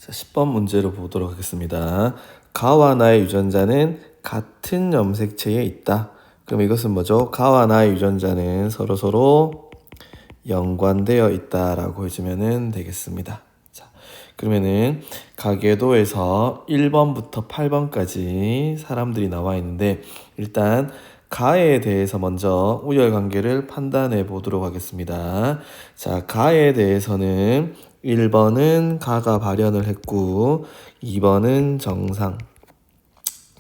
자, 10번 문제로 보도록 하겠습니다. 가와 나의 유전자는 같은 염색체에 있다. 그럼 이것은 뭐죠? 가와 나의 유전자는 서로 연관되어 있다라고 해주면 되겠습니다. 자, 그러면은 가계도에서 1번부터 8번까지 사람들이 나와 있는데 일단 가에 대해서 먼저 우열관계를 판단해 보도록 하겠습니다. 자, 가에 대해서는 1번은 가가 발현을 했고 2번은 정상,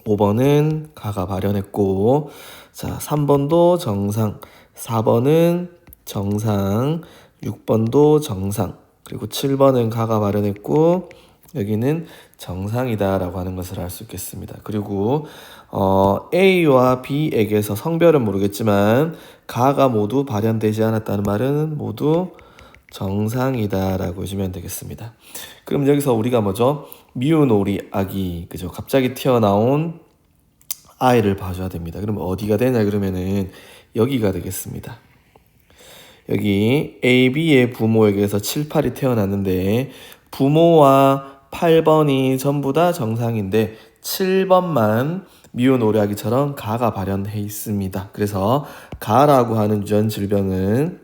5번은 가가 발현했고 자 3번도 정상, 4번은 정상, 6번도 정상, 그리고 7번은 가가 발현했고 여기는 정상이다 라고 하는 것을 알 수 있겠습니다. 그리고 A와 B에게서 성별은 모르겠지만 가가 모두 발현되지 않았다는 말은 모두 정상이다 라고 해주면 되겠습니다. 그럼 여기서 우리가 뭐죠? 미운 오리 아기, 그죠? 갑자기 튀어나온 아이를 봐줘야 됩니다. 그럼 어디가 되냐 그러면은 여기가 되겠습니다. 여기 A, B의 부모에게서 7, 8이 태어났는데 부모와 8번이 전부 다 정상인데 7번만 미운 오리아기처럼 가가 발현해 있습니다. 그래서 가라고 하는 유전 질병은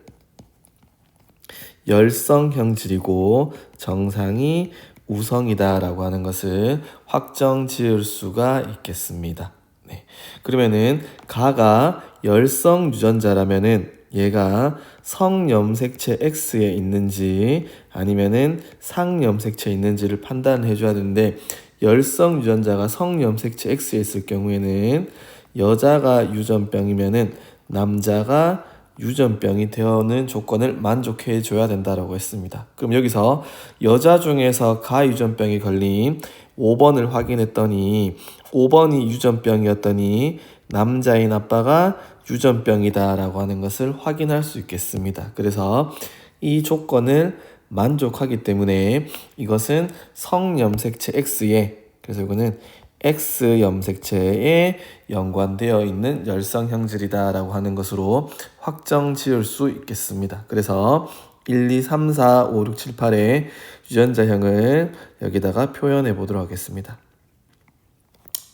열성형 질이고 정상이 우성이다라고 하는 것을 확정 지을 수가 있겠습니다. 네. 그러면은 가가 열성 유전자라면은 얘가 성염색체 X에 있는지 아니면은 상염색체에 있는지를 판단해 줘야 되는데 열성 유전자가 성염색체 X에 있을 경우에는 여자가 유전병이면은 남자가 유전병이 되어는 조건을 만족해 줘야 된다라고 했습니다. 그럼 여기서 여자 중에서 가유전병이 걸린 5번을 확인했더니 5번이 유전병이었더니 남자인 아빠가 유전병이다라고 하는 것을 확인할 수 있겠습니다. 그래서 이 조건을 만족하기 때문에 이것은 성염색체 X에, 그래서 이거는 X 염색체에 연관되어 있는 열성형질이다라고 하는 것으로 확정 지을 수 있겠습니다. 그래서 1, 2, 3, 4, 5, 6, 7, 8의 유전자형을 여기다가 표현해 보도록 하겠습니다.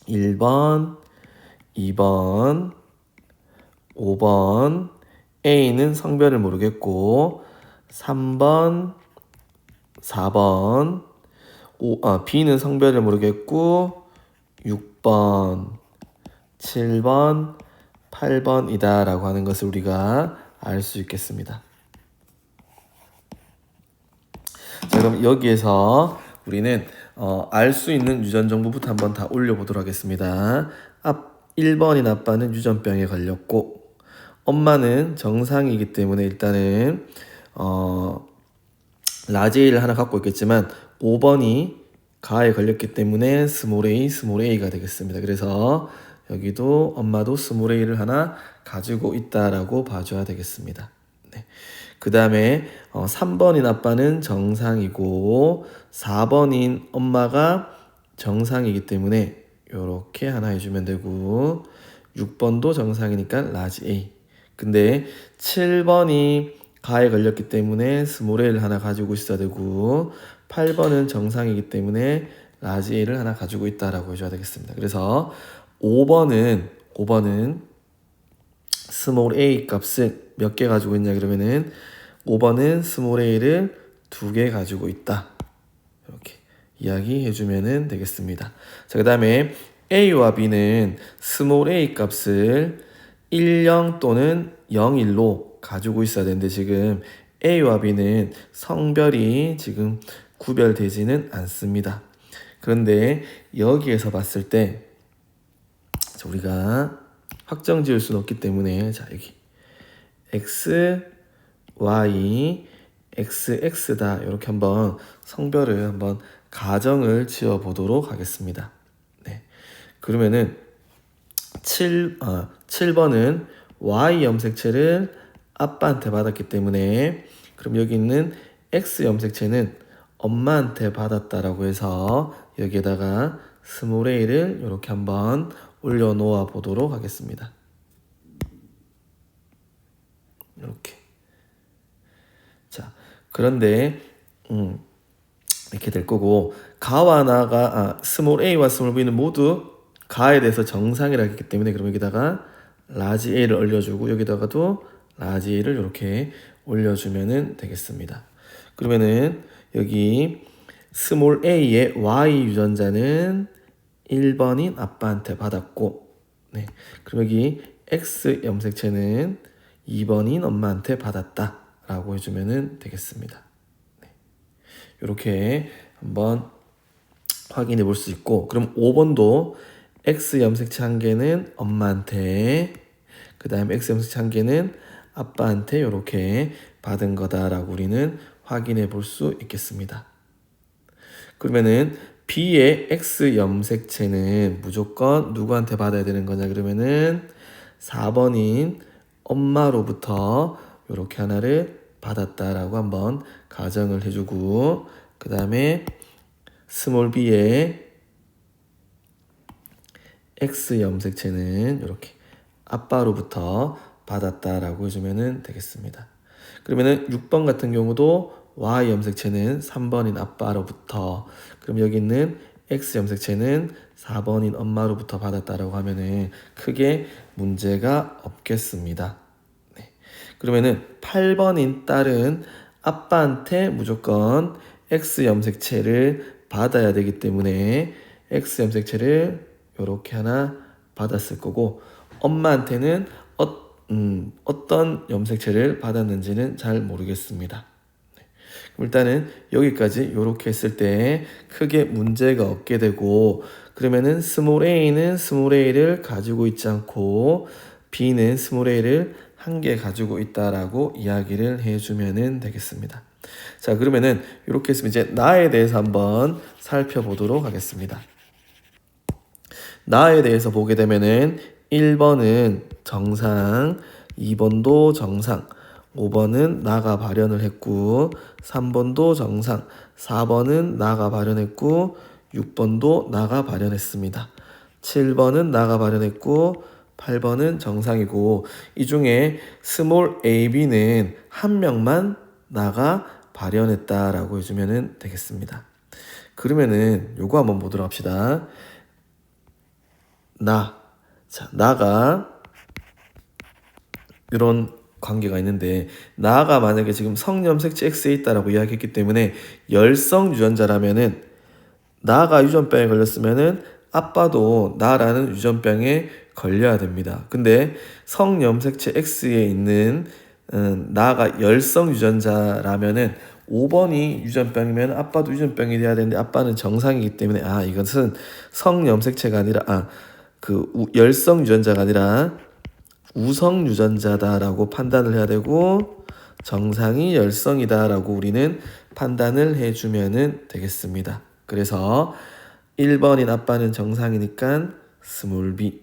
1번, 2번, 5번, A는 성별을 모르겠고 3번, 4번, B는 성별을 모르겠고 6번, 7번, 8번이다 라고 하는 것을 우리가 알 수 있겠습니다. 자, 그럼 여기에서 우리는 알 수 있는 유전 정보부터 한번 다 올려보도록 하겠습니다. 1번인 아빠는 유전병에 걸렸고 엄마는 정상이기 때문에 일단은 라지 A를 하나 갖고 있겠지만 5번이 가에 걸렸기 때문에 스몰 a가 되겠습니다. 그래서 여기도 엄마도 스몰 a를 하나 가지고 있다라고 봐줘야 되겠습니다. 네. 그 다음에 3번인 아빠는 정상이고 4번인 엄마가 정상이기 때문에 이렇게 하나 해주면 되고 6번도 정상이니까 라지 A. 근데 7번이 가에 걸렸기 때문에 스몰 a를 하나 가지고 있어야 되고 8번은 정상이기 때문에 라지 a를 하나 가지고 있다라고 해줘야 되겠습니다. 그래서 5번은 스몰 a 값을 몇 개 가지고 있냐 그러면은 5번은 스몰 a를 2개 가지고 있다. 이렇게 이야기해 주면 되겠습니다. 자, 그 다음에 A와 B는 스몰 a 값을 10 또는 01로 가지고 있어야 되는데 지금 A와 B는 성별이 지금 구별되지는 않습니다. 그런데 여기에서 봤을 때 우리가 확정 지을 수는 없기 때문에 자 여기 X, Y, XX다 이렇게 한번 성별을 한번 가정을 지어 보도록 하겠습니다. 네. 그러면은 7번은 Y 염색체를 아빠한테 받았기 때문에 그럼 여기 있는 X 염색체는 엄마한테 받았다라고 해서 여기에다가 스몰 a를 이렇게 한번 올려놓아 보도록 하겠습니다. 이렇게. 자, 그런데 이렇게 될 거고, 가와 나가 스몰 a와 스몰 b는 모두 가에 대해서 정상이라고 했기 때문에 그럼 여기다가 라지 a를 올려주고 여기다가도 라지 a를 이렇게 올려주면은 되겠습니다. 그러면은 여기 스몰 a의 y 유전자는 1번인 아빠한테 받았고, 네. 그럼 여기 x 염색체는 2번인 엄마한테 받았다 라고 해주면은 되겠습니다. 네. 이렇게 한번 확인해 볼 수 있고, 그럼 5번도 X 염색체 한 개는 엄마한테, 그 다음에 X 염색체 한 개는 아빠한테 이렇게 받은 거다라고 우리는 확인해 볼 수 있겠습니다. 그러면은 B의 X 염색체는 무조건 누구한테 받아야 되는 거냐 그러면은 4번인 엄마로부터 이렇게 하나를 받았다라고 한번 가정을 해주고, 그 다음에 스몰 b의 X 염색체는 이렇게 아빠로부터 받았다라고 해주면 되겠습니다. 그러면은 6번 같은 경우도 Y 염색체는 3번인 아빠로부터, 그럼 여기 있는 X 염색체는 4번인 엄마로부터 받았다라고 하면은 크게 문제가 없겠습니다. 네. 그러면은 8번인 딸은 아빠한테 무조건 X 염색체를 받아야 되기 때문에 X 염색체를 이렇게 하나 받았을 거고, 엄마한테는 어떤 염색체를 받았는지는 잘 모르겠습니다. 그럼 일단은 여기까지 이렇게 했을 때 크게 문제가 없게 되고, 그러면은 스몰 a는 스몰 a를 가지고 있지 않고 b는 스몰 a를 한 개 가지고 있다라고 이야기를 해주면 되겠습니다. 자, 그러면은 이렇게 했으면 이제 나에 대해서 한번 살펴보도록 하겠습니다. 나에 대해서 보게 되면은 1번은 정상, 2번도 정상, 5번은 나가 발현을 했고, 3번도 정상, 4번은 나가 발현했고, 6번도 나가 발현했습니다. 7번은 나가 발현했고, 8번은 정상이고, 이 중에 스몰 ab는 한 명만 나가 발현했다라고 해주면 되겠습니다. 그러면은 요거 한번 보도록 합시다. 자, 나가 이런 관계가 있는데, 나가 만약에 지금 성염색체 X에 있다라고 이야기했기 때문에 열성 유전자라면은 나가 유전병에 걸렸으면은 아빠도 나라는 유전병에 걸려야 됩니다. 근데 성염색체 X에 있는 나가 열성 유전자라면은 5번이 유전병이면 아빠도 유전병이 돼야 되는데 아빠는 정상이기 때문에 이것은 성염색체가 아니라 열성 유전자가 아니라 우성 유전자다라고 판단을 해야 되고, 정상이 열성이다라고 우리는 판단을 해주면 되겠습니다. 그래서 1번인 아빠는 정상이니까 스몰 b.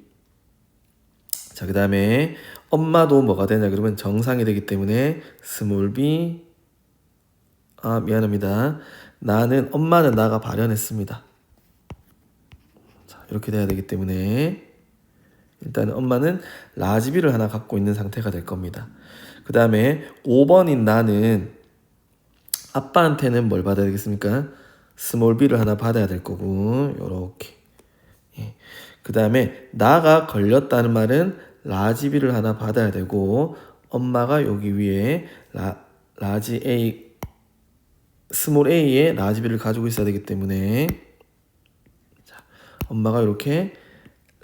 자, 그 다음에 엄마도 뭐가 되냐 그러면 정상이 되기 때문에 스몰 b. 미안합니다. 엄마는 나가 발현했습니다. 자, 이렇게 돼야 되기 때문에 일단 엄마는 라지비를 하나 갖고 있는 상태가 될 겁니다. 그 다음에 5번인 나는 아빠한테는 뭘 받아야 되겠습니까? 스몰 b를 하나 받아야 될 거고, 요렇게. 그 다음에 나가 걸렸다는 말은 라지비를 하나 받아야 되고, 엄마가 여기 위에 라지 A, 스몰 a의 라지비를 가지고 있어야 되기 때문에, 자, 엄마가 이렇게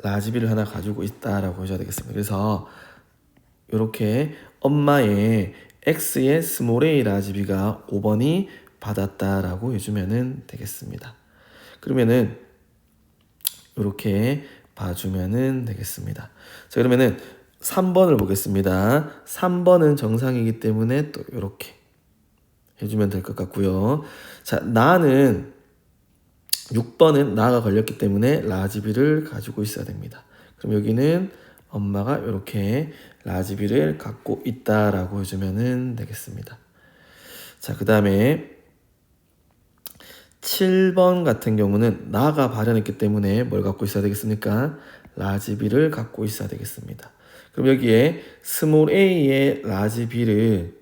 라지비를 하나 가지고 있다라고 해줘야 되겠습니다. 그래서 이렇게 엄마의 X의 스몰 a 라지비가 5번이 받았다라고 해주면 되겠습니다. 그러면은 이렇게 봐주면 되겠습니다. 자, 그러면은 3번을 보겠습니다. 3번은 정상이기 때문에 또 이렇게 해주면 될 것 같고요. 자, 나는 6번은 나가 걸렸기 때문에 라지비를 가지고 있어야 됩니다. 그럼 여기는 엄마가 이렇게 라지비를 갖고 있다라고 해주면 되겠습니다. 자, 그 다음에 7번 같은 경우는 나가 발현했기 때문에 뭘 갖고 있어야 되겠습니까? 라지비를 갖고 있어야 되겠습니다. 그럼 여기에 스몰 a의 라지비를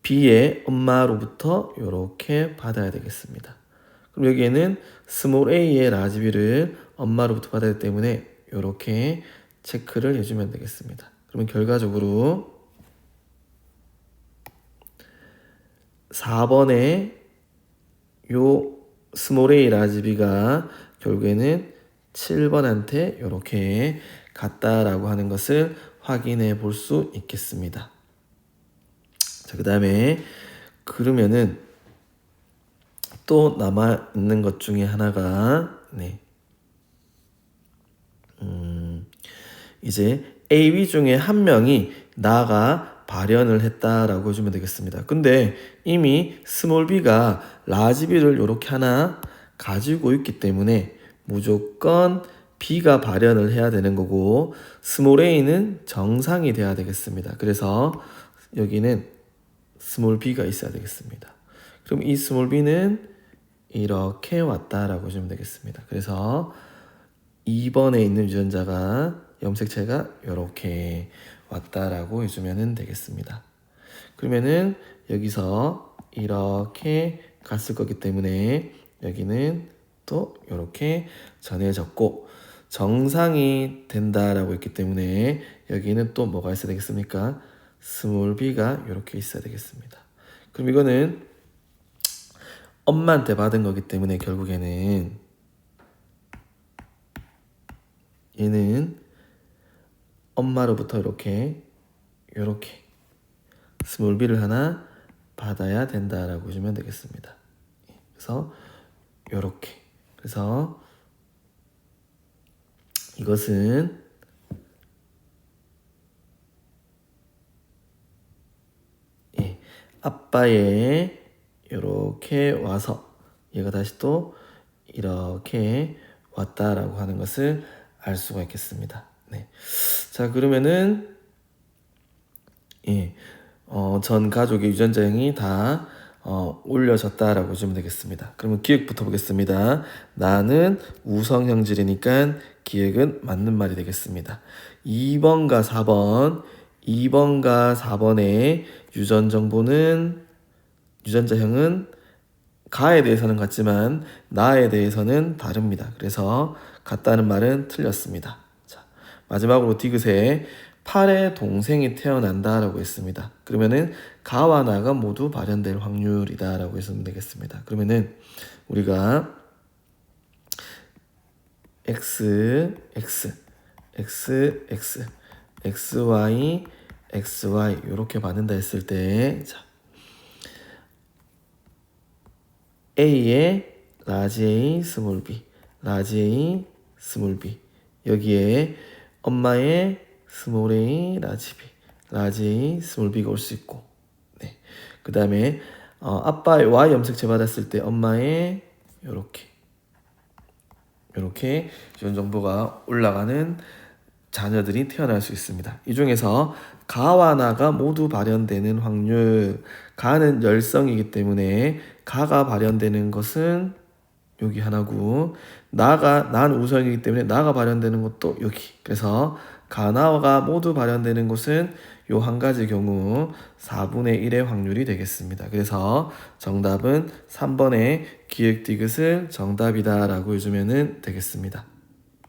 b의 엄마로부터 이렇게 받아야 되겠습니다. 그럼 여기에는 스몰 a의 라지 b를 엄마로부터 받았기 때문에 이렇게 체크를 해주면 되겠습니다. 그러면 결과적으로 4번에 요 스몰 a 라지 b가 결국에는 7번한테 이렇게 같다라고 하는 것을 확인해 볼 수 있겠습니다. 자, 그 다음에 그러면은 또 남아 있는 것 중에 하나가 이제 A, B 중에 한 명이 나가 발현을 했다라고 해주면 되겠습니다. 근데 이미 스몰 b가 라지 b를 이렇게 하나 가지고 있기 때문에 무조건 b가 발현을 해야 되는 거고 스몰 a는 정상이 돼야 되겠습니다. 그래서 여기는 스몰 b가 있어야 되겠습니다. 그럼 이 스몰 b는 이렇게 왔다라고 해주면 되겠습니다. 그래서 2번에 있는 유전자가 염색체가 이렇게 왔다라고 해주면 되겠습니다. 그러면은 여기서 이렇게 갔을 거기 때문에 여기는 또 이렇게 전해졌고 정상이 된다라고 했기 때문에 여기는 또 뭐가 있어야 되겠습니까? 스몰 b가 이렇게 있어야 되겠습니다. 그럼 이거는 엄마한테 받은 거기 때문에 결국에는 얘는 엄마로부터 이렇게 스몰 b를 하나 받아야 된다라고 보시면 되겠습니다. 그래서 이렇게 그래서 이것은 아빠의 이렇게 와서 얘가 다시 또 이렇게 왔다라고 하는 것을 알 수가 있겠습니다. 네. 자, 그러면은 전 가족의 유전자형이 다 올려졌다라고 보시면 되겠습니다. 그러면 기억부터 보겠습니다. 나는 우성 형질이니까 기억은 맞는 말이 되겠습니다. 2번과 4번의 유전 정보는 유전자형은 가에 대해서는 같지만 나에 대해서는 다릅니다. 그래서 같다는 말은 틀렸습니다. 자, 마지막으로 디귿에 8의 동생이 태어난다라고 했습니다. 그러면은 가와 나가 모두 발현될 확률이다라고 했으면 되겠습니다. 그러면은 우리가 x, xy, xy 이렇게 받는다 했을 때 자, A의 라지 A, 스몰 b, 라지 A, 스몰 b 여기에 엄마의 스몰 a, 라지 b, 라지 A, 스몰 b가 올 수 있고 네. 그 다음에 아빠의 Y 염색체 받았을 때 엄마의 이렇게 이런 정보가 올라가는 자녀들이 태어날 수 있습니다. 이 중에서 가와 나가 모두 발현되는 확률 가는 열성이기 때문에 가가 발현되는 것은 여기 하나고 난 우성이기 때문에 나가 발현되는 것도 여기 그래서 가나가 모두 발현되는 것은 요 한 가지 경우 4분의 1의 확률이 되겠습니다. 그래서 정답은 3번의 기획 디귿을 정답이다 라고 해주면 되겠습니다.